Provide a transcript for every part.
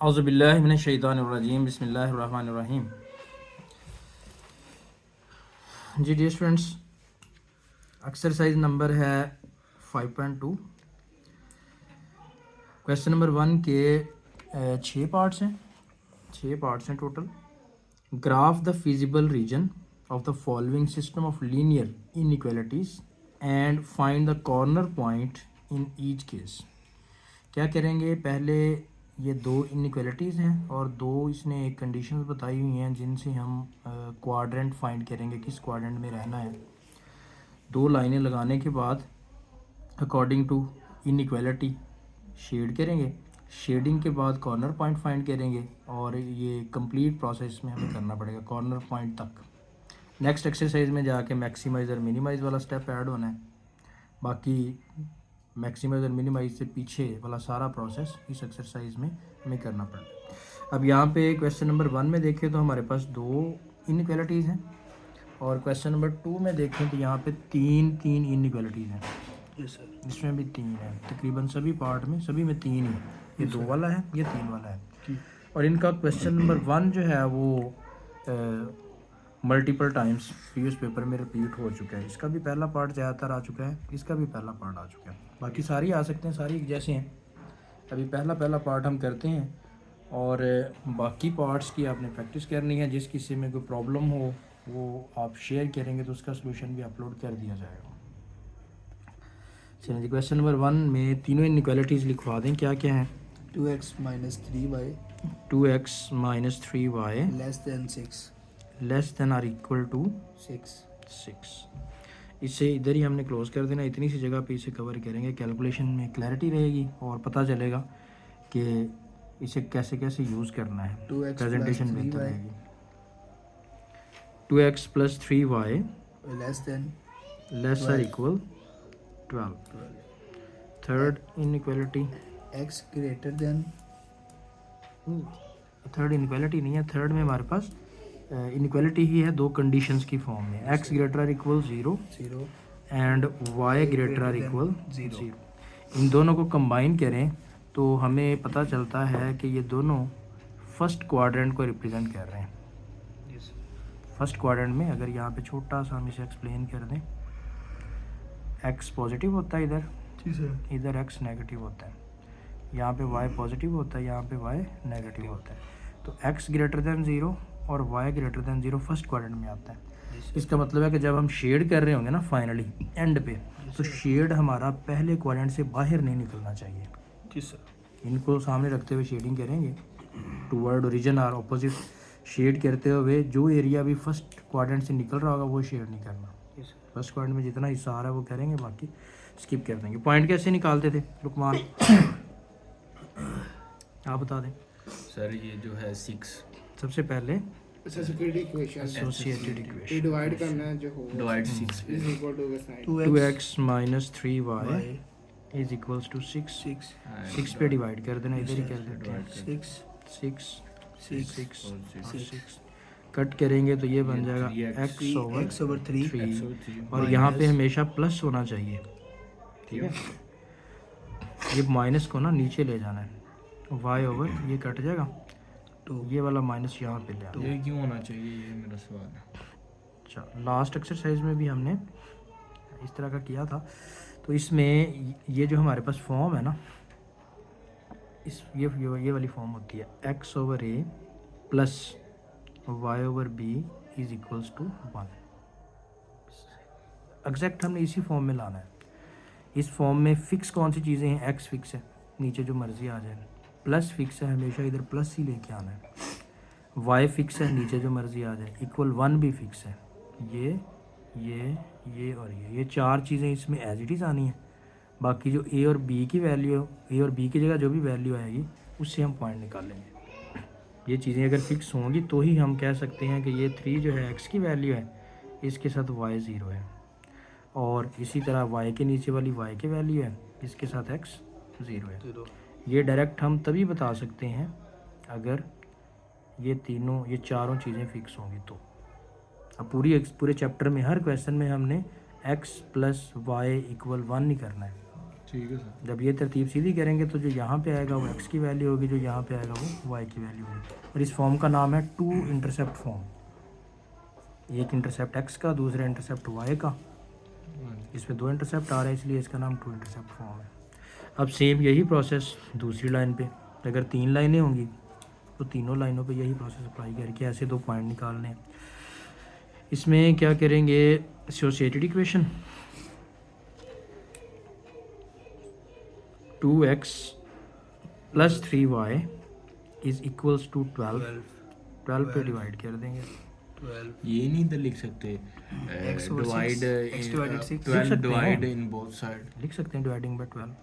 औज़ुबिल्लाहि मिनश्शैतानिर्रजीम बिस्मिल्लाहिर्रहमानिर्रहीम। जी dear students, exercise number है 5.2। Question number 1 के 6 पार्ट्स हैं total. Graph the feasible region of the following system of linear inequalities and find the corner point in each case. क्या करेंगे, पहले ये दो इनइक्वालिटीज़ हैं और दो इसने एक कंडीशंस बताई हुई हैं जिनसे हम क्वाड्रेंट फाइंड करेंगे, किस क्वाड्रेंट में रहना है। दो लाइनें लगाने के बाद अकॉर्डिंग टू इनइक्वालिटी शेड करेंगे, शेडिंग के बाद कॉर्नर पॉइंट फाइंड करेंगे और ये कंप्लीट प्रोसेस में हमें करना पड़ेगा कॉर्नर पॉइंट तक। नेक्स्ट एक्सरसाइज में जाके मैक्सिमाइज़ और मिनिमाइज़ वाला स्टेप ऐड होना है। बाकी मैक्सिमाइज़ और मिनिमाइज से पीछे वाला सारा प्रोसेस इस एक्सरसाइज में हमें करना पड़ेगा। अब यहाँ पे क्वेश्चन नंबर 1 में देखें तो हमारे पास दो इनइक्वालिटीज़ हैं और क्वेश्चन नंबर 2 में देखें तो यहाँ पे तीन इनइक्वालिटीज़ हैं। Yes sir. इसमें भी 3 हैं, तकरीबन सभी पार्ट में सभी में 3 ही है। ये 2 वाला है, ये 3 वाला है। और इनका क्वेश्चन नंबर 1 जो है वो मल्टीपल टाइम्स प्रीवियस पेपर में रिपीट हो चुका है। इसका भी पहला पार्ट ज़्यादातर आ चुका है, इसका भी पहला पार्ट आ चुका है। बाकी सारी आ सकते हैं, सारी जैसे हैं। अभी पहला पार्ट हम करते हैं और बाकी पार्ट्स की आपने प्रैक्टिस करनी है। जिस किसी में कोई प्रॉब्लम हो वो आप शेयर करेंगे तो उसका सलूशन भी अपलोड कर दिया जाएगा। चलिए, क्वेश्चन नंबर 1 में तीनों इनइक्वालिटीज़ लिखवा दें। क्या क्या हैं? 2x minus 3y 2x minus 3y less than 6 less than or equal to 6। इसे इधर ही हमने क्लोज कर देना। इतनी सी जगह पे इसे कवर करेंगे, कैलकुलेशन में क्लैरिटी रहेगी और पता चलेगा कि इसे कैसे कैसे यूज़ करना है। 2x प्रेजेंटेशन plus बेहतर 3y रहेगी। 2x plus 3y less than less or 12 equal 12। Third inequality, x greater than third inequality नहीं है, थर्ड में हमारे पास इनइक्वालिटी ही है दो कंडीशंस की फॉर्म में। x greater or equal 0 0 and y greater or equal 0। 0। इन दोनों को कंबाइन करें तो हमें पता चलता है कि ये दोनों फर्स्ट क्वाड्रेंट को रिप्रेजेंट कर रहे हैं। फर्स्ट क्वाड्रेंट में अगर यहाँ पे छोटा सा हम इसे एक्सप्लेन कर दें, x पॉजिटिव होता है इधर x नेगेटिव होता है, यहाँ पे y पॉजिटिव होता है, यहाँ पे y नेगेटिव होता है। तो x ग्रेटर दैन 0 और y greater than 0 first quadrant में आता है। इसका मतलब है कि जब हम शेड कर रहे होंगे ना फाइनली एंड पे, तो शेड हमारा पहले क्वाड्रेंट से बाहर नहीं निकलना चाहिए। जी सर। इनको सामने रखते हुए शेडिंग करेंगे टूवर्ड ओरिजिन और ऑपोजिट शेड करते हुए जो एरिया भी फर्स्ट क्वाड्रेंट से निकल रहा होगा वो शेड नहीं करना। फर्स्ट क्वाड्रेंट में जितना हिस्सा आ रहा है वो करेंगे, बाकी स्किप कर देंगे। पॉइंट कैसे निकालते थे लुकमान, आप बता दें। सर ये जो है 6 सबसे पहले एसोसिएटेड इक्वेशन एसोसिएटेड ये इक्वेशन डिवाइड करना है जो हो डिवाइड 6 इज इक्वल टू का sign 2x minus 3y is equals to 6। 6 पे डिवाइड कर देना, इधर ही कर देते हैं। 6 कट करेंगे तो ये बन जाएगा x ओवर 3 और यहाँ पे हमेशा प्लस होना चाहिए, ठीक है। ये माइनस को ना नीचे ले जाना है, y ओवर ये कट जाएगा तो ये वाला माइनस यहाँ पे ले आना। ये क्यों होना चाहिए, ये मेरा सवाल है। अच्छा, लास्ट एक्सरसाइज में भी हमने इस तरह का किया था। तो इसमें ये जो हमारे पास फॉर्म है ना, इस ये वाली फॉर्म होती है x over a plus y over b is equals to 1। Exact हमने इसी फॉर्म में लाना है। इस फॉर्म में फिक्स कौन सी चीज़ें हैं, x फिक्स है, नीचे जो मर्जी आ जाए। प्लस फिक्स है, हमेशा इधर प्लस ही लेके आना है। y फिक्स है, नीचे जो मर्जी आ जाए। इक्वल 1 भी फिक्स है। ये और ये चार चीज़ें इसमें एज इट इज़ आनी है। बाकी जो a और b की वैल्यू, a और b की जगह जो भी वैल्यू आएगी उससे हम पॉइंट निकालेंगे। ये चीज़ें अगर फिक्स होंगी तो ही हम कह सकते हैं कि ये 3 जो है x की वैल्यू है, इसके साथ y 0 है, और इसी तरह y के नीचे वाली y की वैल्यू है, इसके साथ x 0 है। ये डायरेक्ट हम तभी बता सकते हैं अगर ये चारों चीज़ें फिक्स होंगी तो। अब पूरे चैप्टर में हर क्वेश्चन में हमने x प्लस वाई इक्वल 1 नहीं करना है। ठीक है सर। जब ये तरतीब सीधी करेंगे तो जो यहाँ पे आएगा वो x की वैल्यू होगी, जो यहाँ पे आएगा वो y की वैल्यू होगी। और इस फॉर्म का नाम है टू इंटरसेप्ट फॉर्म। एक इंटरसेप्ट x का, दूसरा इंटरसेप्ट y का। इसमें दो इंटरसेप्ट आ रहे हैं इसलिए इसका नाम टू इंटरसेप्ट फॉर्म है। अब सेम यही प्रोसेस दूसरी लाइन पे, अगर तीन लाइनें होंगी तो तीनों लाइनों पे यही प्रोसेस अप्लाई करके ऐसे दो पॉइंट निकालने हैं। इसमें क्या करेंगे, associated equation 2x plus 3y is equals to 12 पे डिवाइड कर देंगे। 12 ये नहीं इधर लिख सकते X over divide 6, X divided 6 12 लिख सकते डिवाइड हैं। In both side. लिख सकते हैं डिवाइडिंग बाय 12,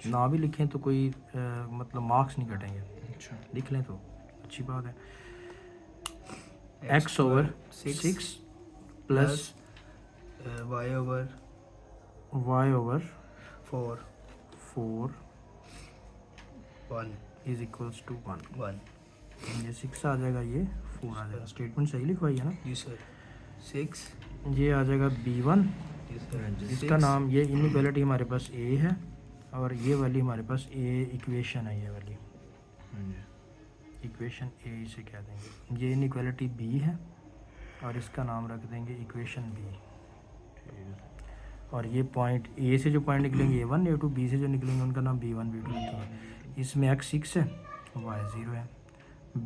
ना भी लिखें तो कोई मतलब मार्क्स नहीं कटेंगे, अच्छा लिख लें तो अच्छी बात है। x over 6 plus y over y over 4 4 1 is equals to 1। 1 ये 6 आ जाएगा, ये 4 आ जाएगा। स्टेटमेंट सही लिखवाई है ना। जी सर 6 ये आ जाएगा b1, जी सर इसका नाम, ये इनइक्वालिटी हमारे पास a है और ये वाली हमारे पास a इक्वेशन है। ये वाली हाँ जी इक्वेशन a इसे कह देंगे। ये इनइक्वालिटी b है और इसका नाम रख देंगे इक्वेशन b। और ये पॉइंट a से जो पॉइंट निकलेंगे a1 a2, b से जो निकलेंगे उनका नाम b1 b2 रखेंगे। इसमें x 6 है, y 0 है।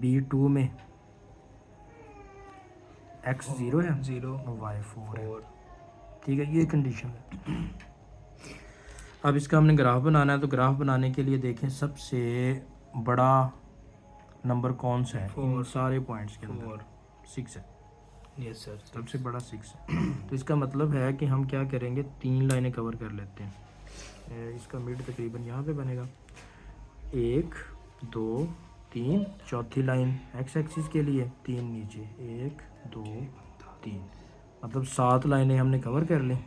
b2 में x 0 है, 0 y 4 है। 4 ठीक है, ये कंडीशन है। अब इसका हमने ग्राफ बनाना है, तो ग्राफ बनाने के लिए देखें सबसे बड़ा नंबर कौन सा है इन 4 सारे पॉइंट्स के अंदर। 4 6 है, यस सर सबसे बड़ा 6 है। तो इसका मतलब है कि हम क्या करेंगे, तीन लाइनें कवर कर लेते हैं। इसका मिड तकरीबन यहाँ पे बनेगा, 1 2 3, चौथी लाइन एक्स एक्सिस के लिए 3 नीचे, 1 2 3, मतलब 7 लाइनें हमने कवर कर ली।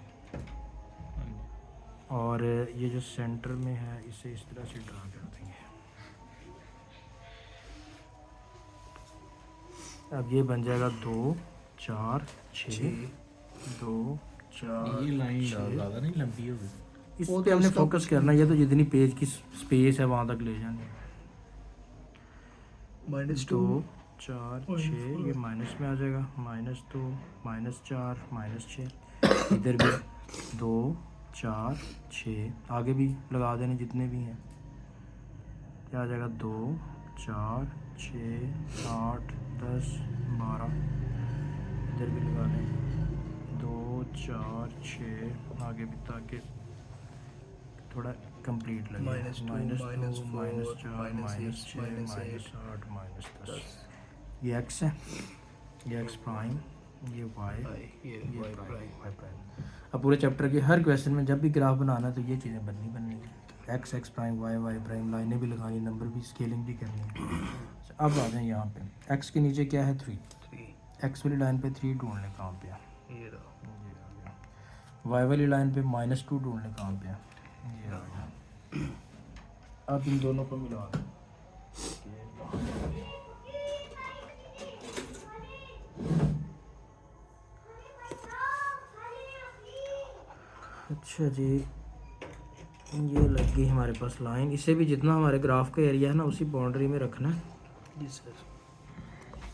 और ये जो सेंटर में है इसे इस तरह से ड्रा कर देंगे। अब ये बन जाएगा 2 4 6 2 4 ये लाइन 6। ज़्यादा नहीं लंबी होगी। इस वो पे तो हमने इसका फोकस करना है, ये तो जितनी पेज की स्पेस है वहाँ तक ले जानी है। -2 2 4 6, ये माइनस में आ जाएगा, -2 -4 -6। इधर भी 2 4 6, आगे भी लगा देने जितने भी हैं। क्या आ जाएगा, 2 4 6 8 10 12, इधर भी लगा लें 2 4 6, आगे भी, ताकि थोड़ा कंप्लीट लगे। -2 -2 -4 -6 -6 -8 -10। ये x है, ये x प्राइम, ये y, ये ये y prime, prime y prime. अब पूरे चैप्टर के हर क्वेश्चन में जब भी ग्राफ बनाना है तो ये चीज़ें बननी है। x प्राइम, y प्राइम, लाइनें भी लगानी, नंबर भी, स्केलिंग भी करनी है। अब आ जाए यहाँ पे, x के नीचे क्या है, 3। 3 x वाली लाइन पे 3 ढूंढने कहाँ पे है, ये रहा ये आ गया। y वाली लाइन पे -2 ढूंढने कहाँ पे है, ये आ गया। अब इन दोनों को मिला दें। अच्छा जी, ये लग गई हमारे पास लाइन। इसे भी जितना हमारे ग्राफ का एरिया है ना उसी बाउंड्री में रखना है, जी सर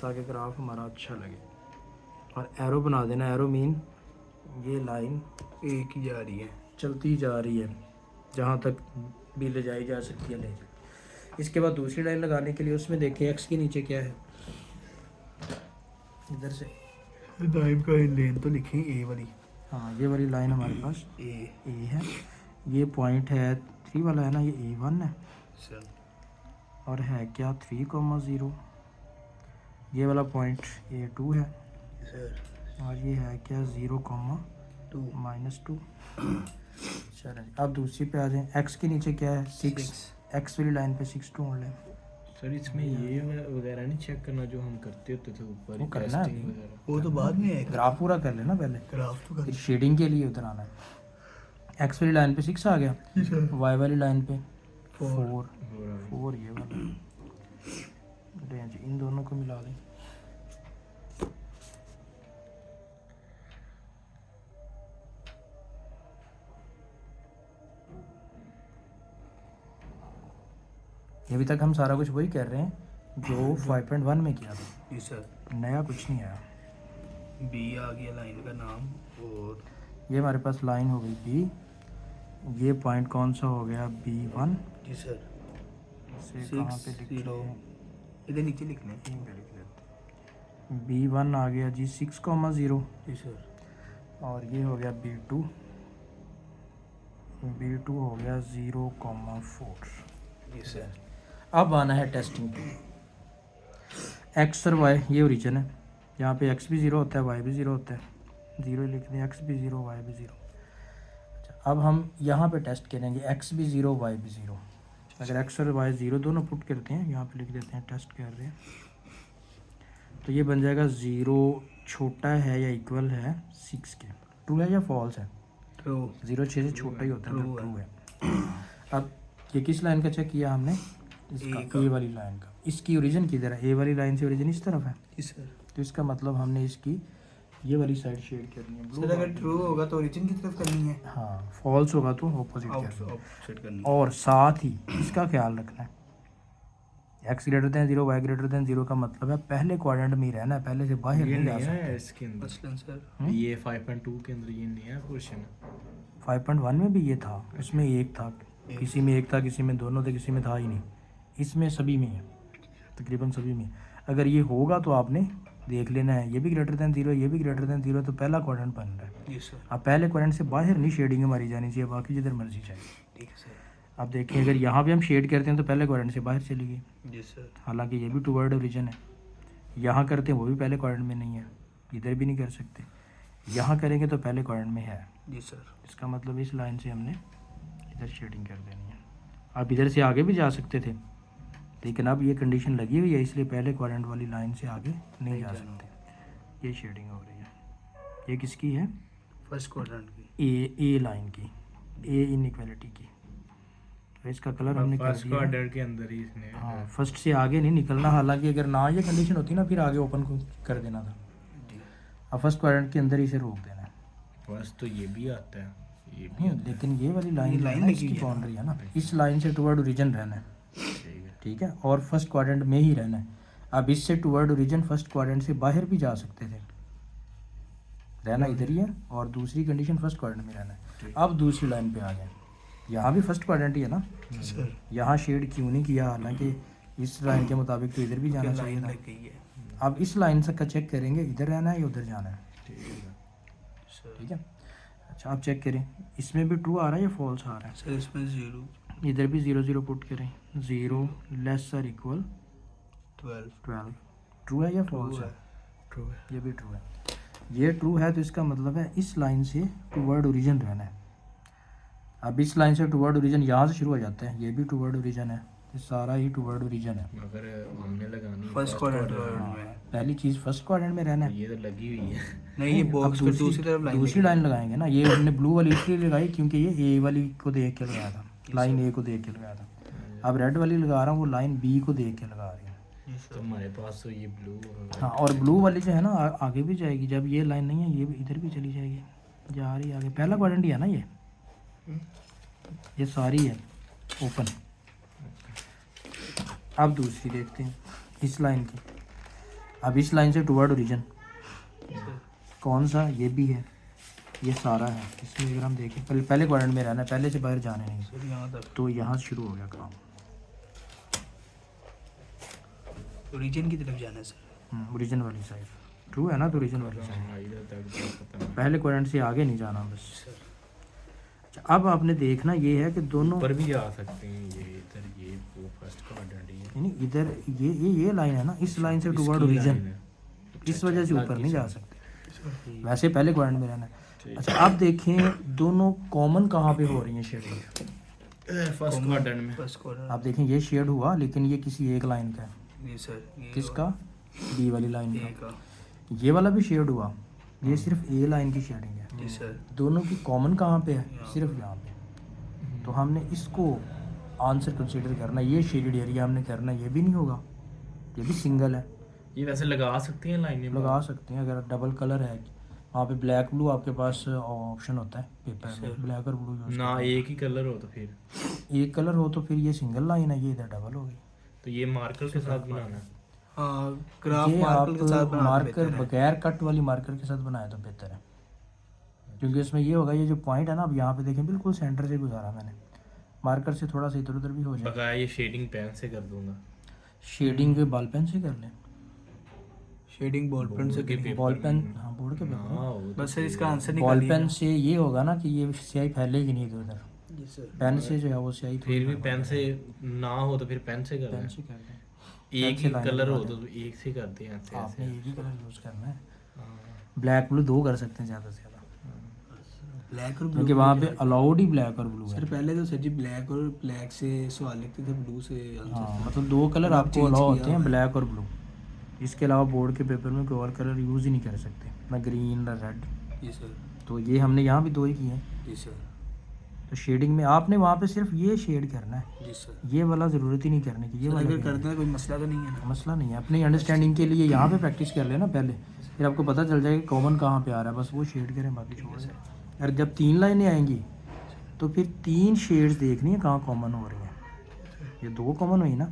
ताकि ग्राफ हमारा अच्छा लगे। और एरो बना देना, एरो मीन ये लाइन एक ही जा रही है चलती जा रही है, जहाँ तक भी ले जाई जा सकती है ले जाए। इसके बाद दूसरी लाइन लगाने के लिए उसमें देखें एक्स के नीचे क्या है, इधर से टाइम का लेन तो लिखें ए वाली हाँ, ये वाली लाइन हमारे पास ए ए है। ये पॉइंट है 3 वाला है ना, ये A1 है। सर और है क्या 3,0। ये वाला पॉइंट A2 है सर और ये है क्या 0,2 2 -2। चलें अब दूसरी पे आ जाएं। एक्स के नीचे क्या है 6, एक्स वाली लाइन पे 6 ढूंढ लें। सर इसमें ये वगैरह नहीं चेक करना जो हम करते होते थे ऊपर वो करना है टेस्टिंग अभी। वगैरह। वो तो बाद में है ग्राफ पूरा कर लेना पहले, ग्राफ तो फिर शेडिंग के लिए उधर आना है। एक्स वाली लाइन पे 6 आ गया, वाई वाली लाइन पे 4 हो रहा है। 4, ये वाला रेंज, इन दोनों को मिला दें। अभी तक हम सारा कुछ वही कर रहे हैं जो 5.1 में किया था, जी सर। नया कुछ नहीं आया। बी आ गया लाइन का नाम, और ये हमारे पास लाइन हो गई बी। ये पॉइंट कौन सा हो गया B1 जी सर। से कहाँ पे लिख 0 रहे हैं? इधर नीचे लिखना है। यहीं पे लिख लेते हैं। B1 आ गया जी 6,0 जी सर। और ये हो गया B2 हो गया 0,4। जी सर। अब आना है टेस्टिंग पे। एक्स और वाई ये ओरिजिन है, यहाँ पे एक्स भी ज़ीरो होता है, वाई भी ज़ीरो होता है, ज़ीरो लिख दें, एक्स भी ज़ीरो वाई भी ज़ीरो। अच्छा, अब हम यहाँ पे टेस्ट करेंगे एक्स भी ज़ीरो वाई भी ज़ीरो। अगर एक्स और वाई ज़ीरो दोनों पुट करते हैं, यहाँ पे लिख देते हैं टेस्ट कर रहे हैं, तो ये बन जाएगा 0 छोटा है या इक्वल है 6 के। ट्रू है या फॉल्स है? ट्रू। 0 6 से छोटा ही होता है, True ट्रू है। अब ये किस लाइन का चेक किया हमने? इसका A का। ए वाली लाइन का। इसकी ओरिजिन किधर है? ए वाली लाइन से ओरिजिन इस तरफ है, जी सर। तो इसका मतलब हमने इसकी ये वाली साइड शेड करनी है blue सर अगर वाली। ट्रू होगा तो ओरिजिन की तरफ करनी है, हाँ, फॉल्स होगा तो ऑपोजिट आउट करनी है। ऑफसेट करनी है। और साथ ही इसका ख्याल रखना है, x greater than 0 y greater than 0 का मतलब है पहले क्वाड्रेंट में ही रहना है, पहले से बाहर ये नहीं जा नहीं है सकते। इसके अंदर, मसलन सर ये 5.2 के अंदर ये नहीं है क्वेश्चन। 5.1 में भी ये था, इसमें एक था, किसी में एक था, किसी में दोनों थे, किसी में था ही नहीं। इसमें सभी में है, तकरीबन सभी में। अगर ये होगा तो आपने देख लेना है, ये भी ग्रेटर दैन 0, ये भी ग्रेटर दैन 0, तो पहला क्वाड्रेंट बन रहा है। जी सर। अब पहले क्वाड्रेंट से बाहर नहीं शेडिंग हमारी जानी चाहिए, बाकी जिधर मर्जी चाहिए। ठीक है सर। अब देखिए अगर यहाँ पे हम शेड करते हैं तो पहले क्वाड्रेंट से बाहर चली गई, जी सर। हालांकि ये भी टूवर्ड ओरिजिन है। यहाँ करते हैं वो भी पहले क्वाड्रेंट में नहीं है, इधर भी नहीं कर सकते। यहाँ करेंगे तो पहले क्वाड्रेंट में है, जी सर। इसका मतलब इस लाइन से हमने इधर शेडिंग कर देनी है। आप इधर से आगे भी जा सकते थे, लेकिन अब ये कंडीशन लगी हुई है, इसलिए पहले क्वाड्रेंट वाली लाइन से आगे नहीं जा सकते। ये शेडिंग हो रही है, ये किसकी है? फर्स्ट क्वाड्रेंट की। ए लाइन की, ए इनइक्वालिटी की। तो इसका कलर हमने कर फर्स्ट दिया है। क्वाड्रेंट के अंदर ही इसने हाँ, फर्स्ट से आगे नहीं निकलना, हालांकि अगर ना ये कंडीशन होती ना फिर आगे ओपन कर देना था। जी। अब फर्स्ट क्वाड्रेंट के अंदर ही इसे रोक देना है। फर्स्ट तो ये भी आता है, ये भी नहीं, लेकिन ये वाली लाइन ये लाइन लाइन लगी इसकी है। बाउंड्री है ना, इस लाइन से टुवर्ड ओरिजिन रहना है, ठीक है। ठीक है, और फर्स्ट क्वाड्रेंट में ही रहना है। अब इससे टुवर्ड ओरिजिन फर्स्ट क्वाड्रेंट से बाहर भी जा सकते थे, रहना इधर ही है, और दूसरी कंडीशन फर्स्ट क्वाड्रेंट में रहना है। अब दूसरी लाइन पे आ गए, यहाँ भी फर्स्ट क्वाड्रेंट ही है ना, सर यहाँ शेड क्यों नहीं किया? हालांकि इस लाइन के मुताबिक तो इधर भी जाना चाहिए लाइन था। लग गई है। अब इस लाइन से का चेक करेंगे, इधर रहना है या उधर जाना है, ठीक है सर। ठीक है। अच्छा, आप चेक करें इसमें भी ट्रू आ रहा है या फॉल्स आ रहा है? सर इसमें 0 इधर भी 0 0 पुट करें, 0 लेस और इक्वल 12 ट्रू है या फॉल्स है? ट्रू है। ये भी ट्रू है। ये ट्रू है तो इसका मतलब है इस लाइन से टुवर्ड ओरिजिन रहना है। अब इस लाइन से टुवर्ड ओरिजिन यहाँ से शुरू हो जाता है, ये भी टुवर्ड ओरिजिन है, ये सारा ही टुवर्ड ओरिजिन है। अगर हमने लगानी है फर्स्ट क्वाड्रेंट quadrant, में। पहली चीज़ फर्स्ट क्वाड्रेंट में रहना है। ये तो लगी हुई है। नहीं ये अब बॉक्स पर दूसरी तरफ लाइन दूसरी लाइन लगाएंगे ना, ये हमने ब्लू वाली इसलिए लगाई क्योंकि ये ए वाली को देख के लगाया था, लाइन ए को देख के लगाया था। अब रेड वाली लगा रहा हूँ, वो लाइन बी को देख के लगा रही है। तो हमारे पास तो ये ब्लू हाँ, और ब्लू वाली जो है ना आगे भी जाएगी, जब ये लाइन नहीं है ये भी इधर भी चली जाएगी, जा रही है आगे। पहला क्वाड्रेंट ही है ना ये सारी है ओपन। अब दूसरी देखते हैं इस लाइन की। अब इस लाइन से टुवर्ड ओरिजिन कौन सा? ये भी है, ये सारा है। इसमें अगर हम देखें पहले क्वाड्रेंट में रहना है, पहले से बाहर जाने नहीं, सर यहाँ तक तो यहाँ से शुरू हो गया काम। ओरिजिन की तरफ जाना है सर। ओरिजिन वाली साइड ट्रू है ना, तो ओरिजिन वाली साइड, हाँ, इधर तक तो खत्म है। पहले क्वाड्रेंट से आगे नहीं जाना बस। अच्छा, अब आपने देखना ये है कि दोनों ऊपर भी जा सकते हैं, ये इधर ये वो फर्स्ट क्वाड्रेंट ही है। यानी इधर ये लाइन है ना, इस लाइन से टुवर्ड इसकी ओरिजिन, line है। इस वजह से ऊपर नहीं जा सकते, वैसे पहले क्वाड्रेंट में रहना है। ठीक। अच्छा, अब देखें दोनों कॉमन कहाँ पे हो रही हैं शेडिंग। फर्स्ट क्वाड्रेंट में फर्स्ट क्वाड्रेंट। आप देखें ये शेड हुआ, लेकिन ये किसी एक लाइन का है। जी सर। ये किसका? बी वाली लाइन ए का। का। ये वाला भी शेड हुआ, ये सिर्फ ए लाइन की शेडिंग है। जी सर। दोनों की कॉमन कहाँ पे है? सिर्फ यहाँ पे। तो हमने इसको आंसर कंसीडर करना, ये शेडेड एरिया हमने करना, ये भी नहीं होगा, ये भी सिंगल है। ये वैसे लगा सकते हैं लाइनें लगा सकते हैं अगर डबल कलर है, वहाँ पे ब्लैक ब्लू आपके पास ऑप्शन होता है पेपर में, ब्लैक और ब्लू यूज। ना एक ही कलर हो तो फिर एक कलर हो तो फिर ये सिंगल लाइन है, ये इधर डबल हो गई। तो ये मार्कर के साथ बनाना है। हाँ ग्राफ ये मार्कर के साथ आप बना मार्कर बगैर कट वाली मार्कर के साथ बनाया तो बेहतर है, क्योंकि इसमें ये होगा, ये जो पॉइंट है ना, अब यहाँ पे देखें बिल्कुल सेंटर से गुजारा मैंने, मार्कर से थोड़ा सा इधर उधर भी हो जाए। बकाया ये शेडिंग पेन से कर दूंगा। शेडिंग बॉल पेन से कर लें, शेडिंग बॉल पेन से करेंगे। बॉल पेन, हाँ बोर्ड के पेपर, हाँ वो तो बस सर इसका आंसर बॉल निकालिए। पेन से ये होगा ना कि ये स्याही फैलेगी नहीं इधर उधर, जी सर। पेन से जो है वो स्याही फिर भी पेन से ना हो तो फिर पेन से करना पेन है। से कर दें। एक पेन से ही लाइनें कलर हो बना तो एक से करते हैं ऐसे आपने ऐसे। एक ही कलर यूज़ करना है, हाँ। ब्लैक ब्लू दो कर सकते हैं ज़्यादा से ज़्यादा, ब्लैक और ब्लू क्योंकि वहाँ पे अलाउड ही ब्लैक और ब्लू है। सर पहले तो सर जी ब्लैक और ब्लैक से सवाल लिखते थे, ब्लू से आंसर हाँ था। मतलब दो कलर अब आपको change अलाउ किया होते हैं, हुआ है। ब्लैक और ब्लू। इसके अलावा बोर्ड के पेपर में कोई और कलर यूज़ ही नहीं कर सकते, ना ग्रीन ना रेड। जी सर। तो ये हमने यहाँ भी दो ही किए हैं। जी सर। तो शेडिंग में आपने वहाँ पे सिर्फ ये शेड करना है, जी सर। ये वाला ज़रूरत ही नहीं करने की, ये सर वाला अगर करना करते हैं कोई मसला तो नहीं है है। ना? मसला नहीं है, अपनी अंडरस्टैंडिंग के लिए यहाँ पे प्रैक्टिस कर लेना पहले, फिर आपको पता चल जाएगा कॉमन कहाँ पे आ रहा है, बस वो शेड करें, बाकी छोड़ दें। और जब 3 लाइनें आएंगी तो फिर 3 शेड्स देखनी है कहाँ कॉमन हो रही हैं। ये 2 कॉमन हुई ना,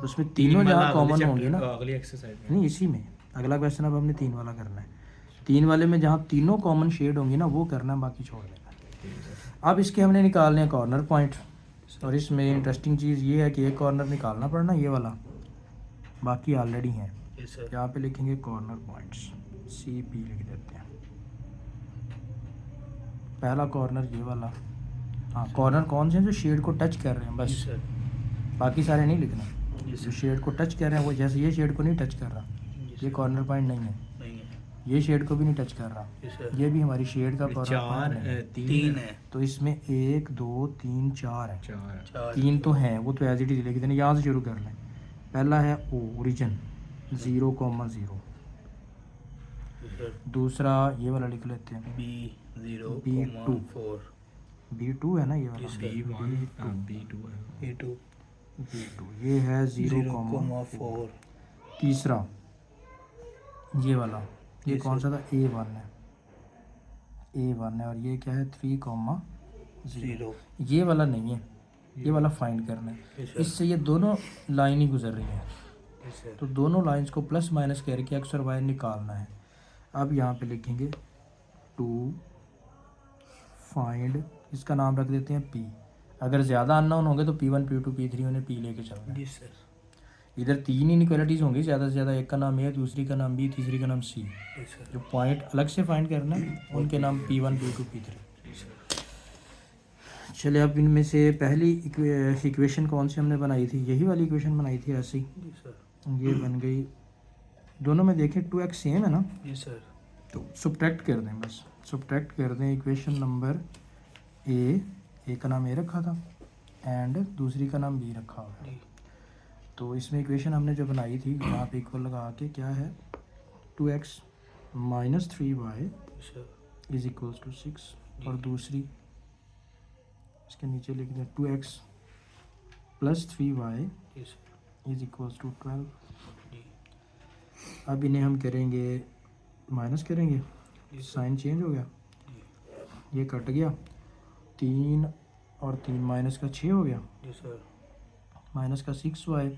उसमें तीनों जहाँ कॉमन होंगे ना, अगली एक्सरसाइज में नहीं इसी में अगला क्वेश्चन अब हमने 3 वाला करना है, 3 वाले में जहाँ तीनों कॉमन शेड होंगी ना वो करना है, बाकी छोड़ देना है। अब इसके हमने निकालने हैं कॉर्नर पॉइंट, और इसमें इंटरेस्टिंग चीज़ ये है कि एक कॉर्नर निकालना पड़ना, ये वाला, बाकी ऑलरेडी हैं। जी सर। यहाँ पे लिखेंगे कॉर्नर पॉइंट्स, CP लिख देते हैं। पहला कॉर्नर ये वाला, हाँ कॉर्नर कौन से हैं जो शेड को टच कर रहे हैं जी बस, सर। बाकी सारे नहीं लिखना। जी जो सर। शेड को टच कर रहे हैं वो, जैसे ये शेड को नहीं टच कर रहा, जी ये सर। कॉर्नर पॉइंट नहीं है, नहीं है। ये शेड को भी नहीं टच कर रहा, जी सर। ये भी हमारी शेड का कॉर्नर चार पॉइंट नहीं है। तीन है। तो इसमें 1 2 3 4 है, चार चार। 3 तो हैं, वो तो एज इट इज लिख देना। यहाँ से शुरू कर लें, पहला है ओरिजिन 0,0, जी सर। दूसरा ये वाला लिख लेते हैं B0, B2। 4 B2 है ना ये वाला, B1 B2 है। A2 B2 ये है 0,4। 0,4 तीसरा ये वाला, ये जी कौन सा सर। था, A1 है, A1 है, और ये क्या है 3,0। 0 ये वाला नहीं है, ये वाला फाइंड करना है। जी सर। इससे ये दोनों लाइन ही गुजर रही है, जी सर। तो दोनों लाइंस को प्लस माइनस करके एक्स और वाई निकालना है। अब यहाँ पे लिखेंगे टू फाइंड, इसका नाम रख देते हैं P। अगर ज़्यादा अननोन होंगे तो P1 P2 P3 उन्हें P लेके चलना है। जी सर। इधर 3 इनइक्वालिटीज़ होंगी ज़्यादा से ज़्यादा, एक का नाम A, दूसरी का नाम B, तीसरी का नाम C। जी सर। जो पॉइंट अलग से फाइंड करना है उनके नाम P1 P2 P3। जी सर। चलिए अब इनमें से पहली इक्वेशन कौन सी हमने बनाई थी, यही वाली इक्वेशन बनाई थी ऐसी, जी सर। ये बन गई। दोनों में देखें 2x सेम है ना, जी सर। तो सब्ट्रैक्ट कर दें, बस सब्ट्रैक्ट कर दें। इक्वेशन नंबर ए का नाम ए रखा था एंड दूसरी का नाम बी रखा हुआ है। जी। तो इसमें इक्वेशन हमने जो बनाई थी यहाँ पे इक्वल लगा के क्या है, 2x माइनस 3y जी सर। इज इक्वल्स टू 6, और दूसरी इसके नीचे लिख दें 2x प्लस 3y जी सर। Is equals to 12। जी। अब इन्हें हम करेंगे, माइनस करेंगे, जी सर। साइन चेंज हो गया, ये कट गया, 3 और 3 माइनस का 6 हो गया, जी सर। माइनस का 6y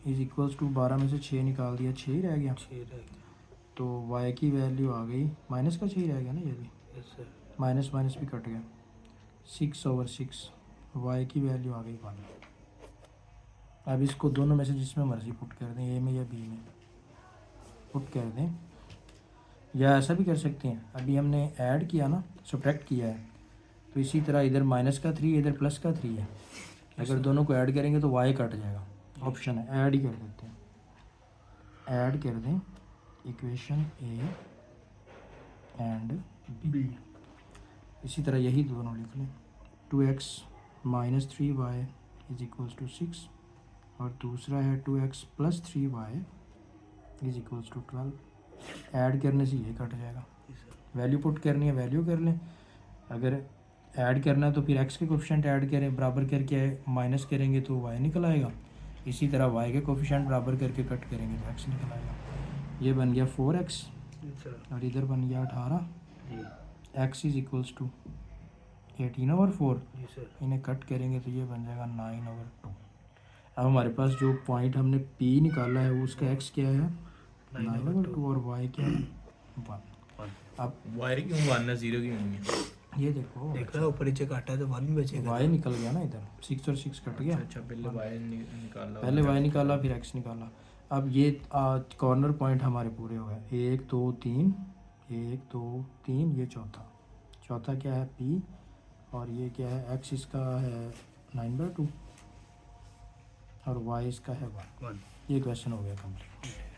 इज इक्वल्स टू 12 में से 6 निकाल दिया, 6 ही रह गया। 6 रह गया। तो y की वैल्यू आ गई, माइनस का 6 ही रह गया ना, ये भी यस सर। माइनस माइनस भी कट गया, 6/6 y की वैल्यू आ गई 1। अब इसको दोनों में से जिसमें मर्जी पुट कर दें, ए में या बी में पुट कर दें, या ऐसा भी कर सकते हैं। अभी हमने ऐड किया ना, सब्ट्रैक्ट किया है, तो इसी तरह इधर माइनस का 3 इधर प्लस का 3 है, अगर दोनों को ऐड करेंगे तो y कट जाएगा। ऑप्शन है ऐड ही कर देते हैं, ऐड कर दें इक्वेशन ए एंड बी। इसी तरह यही दोनों लिख लें, 2x minus 3y is equals to 6, और दूसरा है 2x plus 3y is equals to 12। Add करने से ये कट जाएगा, वैल्यू पुट करनी है वैल्यू कर लें, अगर ऐड करना है तो फिर x के कोफिशिएंट ऐड करें, बराबर करके माइनस करेंगे तो y निकल आएगा। इसी तरह y के कोफिशिएंट बराबर करके कट करेंगे तो x निकल आएगा। ये बन गया 4x जी सर। और इधर बन गया 18। जी। x इज इक्वल्स टू 18/4, जी सर। इन्हें कट करेंगे तो ये बन जाएगा 9/2। अब हमारे पास जो पॉइंट हमने P निकाला है वो उसका x क्या है 9/2 और y क्या है 1। अब वायर क्यों 1 है 0 क्यों नहीं है? ये देखो देख रहा है ऊपर नीचे काटा है तो 1 बचेगा। y निकल गया ना इधर 6 और 6 कट गया। अच्छा पहले वायर निकाला पहले y निकाला फिर x निकाला। अब ये कॉर्नर पॉइंट हमारे पूरे हो गए 1 2 3 1 2 3 ये चौथा क्या है P और ये क्या है x इसका है 9/2 और y इसका है 1। 1। ये क्वेश्चन हो गया कंप्लीट।